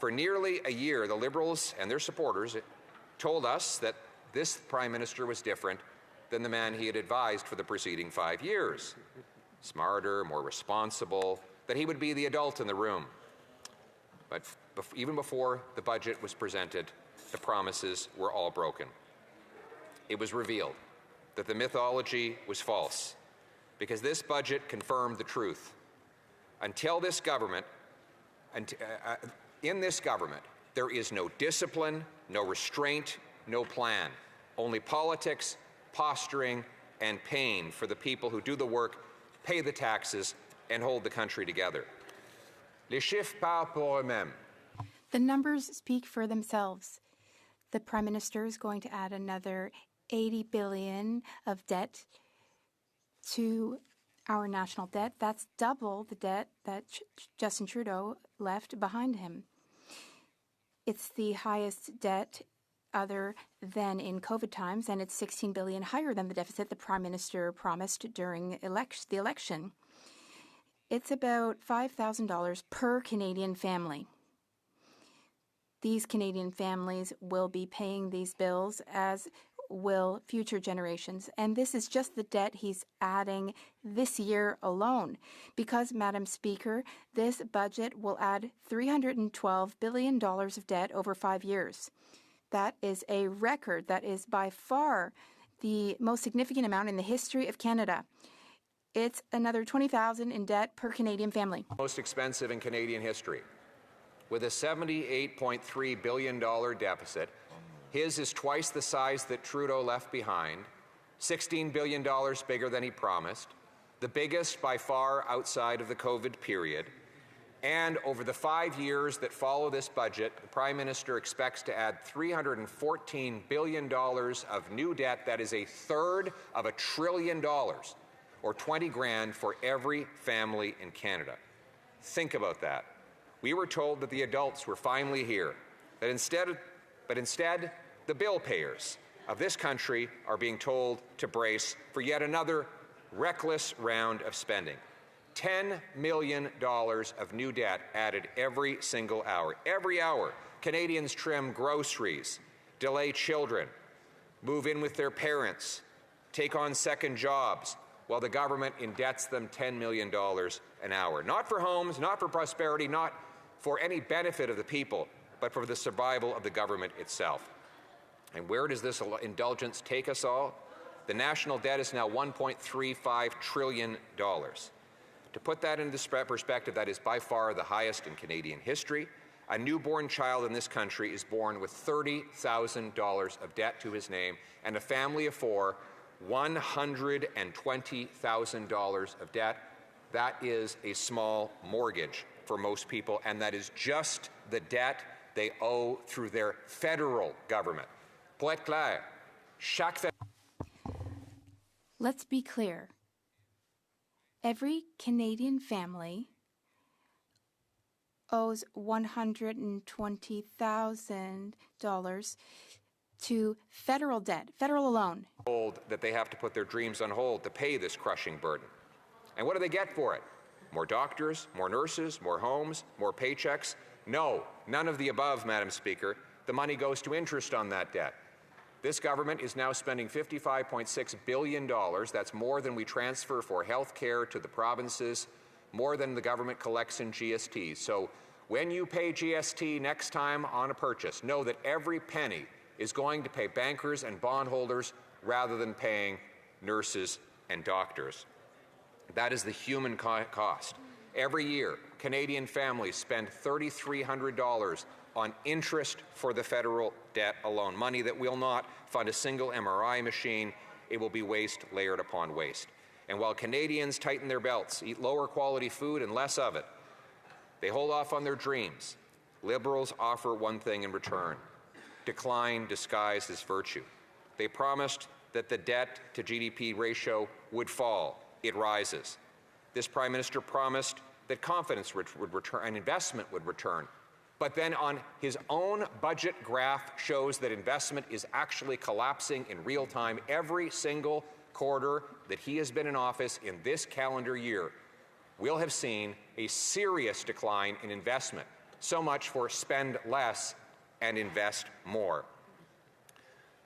For nearly a year, the Liberals and their supporters told us that this Prime Minister was different than the man he had advised for the preceding 5 years. Smarter, more responsible, that he would be the adult in the room. But even before the budget was presented, the promises were all broken. It was revealed that the mythology was false, because this budget confirmed the truth. Until this government, in this government, there is no discipline, no restraint, no plan. Only politics, posturing, and pain for the people who do the work, pay the taxes, and hold the country together. Les chiffres parlent pour eux-mêmes. The numbers speak for themselves. The Prime Minister is going to add another $80 billion of debt to our national debt. That's double the debt that Justin Trudeau left behind him. It's the highest debt other than in COVID times, and it's $16 billion higher than the deficit the Prime Minister promised during the election. It's about $5,000 per Canadian family. These Canadian families will be paying these bills, as will future generations. And this is just the debt he's adding this year alone. Because, Madam Speaker, this budget will add $312 billion of debt over 5 years. That is a record. That is by far the most significant amount in the history of Canada. It's another $20,000 in debt per Canadian family. Most expensive in Canadian history. With a $78.3 billion deficit, his is twice the size that Trudeau left behind, $16 billion bigger than he promised, the biggest by far outside of the COVID period. And over the 5 years that follow this budget, the Prime Minister expects to add $314 billion of new debt. That is a third of $1 trillion, or 20 grand for every family in Canada. Think about that. We were told that the adults were finally here, but instead, the bill payers of this country are being told to brace for yet another reckless round of spending. $10 million of new debt added every single hour. Every hour, Canadians trim groceries, delay children, move in with their parents, take on second jobs, while the government indebts them $10 million an hour. Not for homes, not for prosperity, not for any benefit of the people, but for the survival of the government itself. And where does this indulgence take us all? The national debt is now $1.35 trillion. To put that into perspective, that is by far the highest in Canadian history. A newborn child in this country is born with $30,000 of debt to his name, and a family of four, $120,000 of debt. That is a small mortgage for most people, and that is just the debt they owe through their federal government. Pour être clair, Let's be clear. Every Canadian family owes $120,000 to federal debt, federal alone. Told that they have to put their dreams on hold to pay this crushing burden. And what do they get for it? More doctors, more nurses, more homes, more paychecks? No, none of the above, Madam Speaker. The money goes to interest on that debt. This government is now spending $55.6 billion. That's more than we transfer for health care to the provinces, more than the government collects in GST. So when you pay GST next time on a purchase, know that every penny is going to pay bankers and bondholders rather than paying nurses and doctors. That is the human cost. Every year, Canadian families spend $3,300 on interest for the federal debt alone, money that will not fund a single MRI machine. It will be waste layered upon waste. And while Canadians tighten their belts, eat lower quality food and less of it, they hold off on their dreams. Liberals offer one thing in return: decline disguised as virtue. They promised that the debt to GDP ratio would fall. It rises. This Prime Minister promised that confidence would return and investment would return. But then on his own budget graph shows that investment is actually collapsing in real time. Every single quarter that he has been in office in this calendar year, we'll have seen a serious decline in investment. So much for spend less and invest more.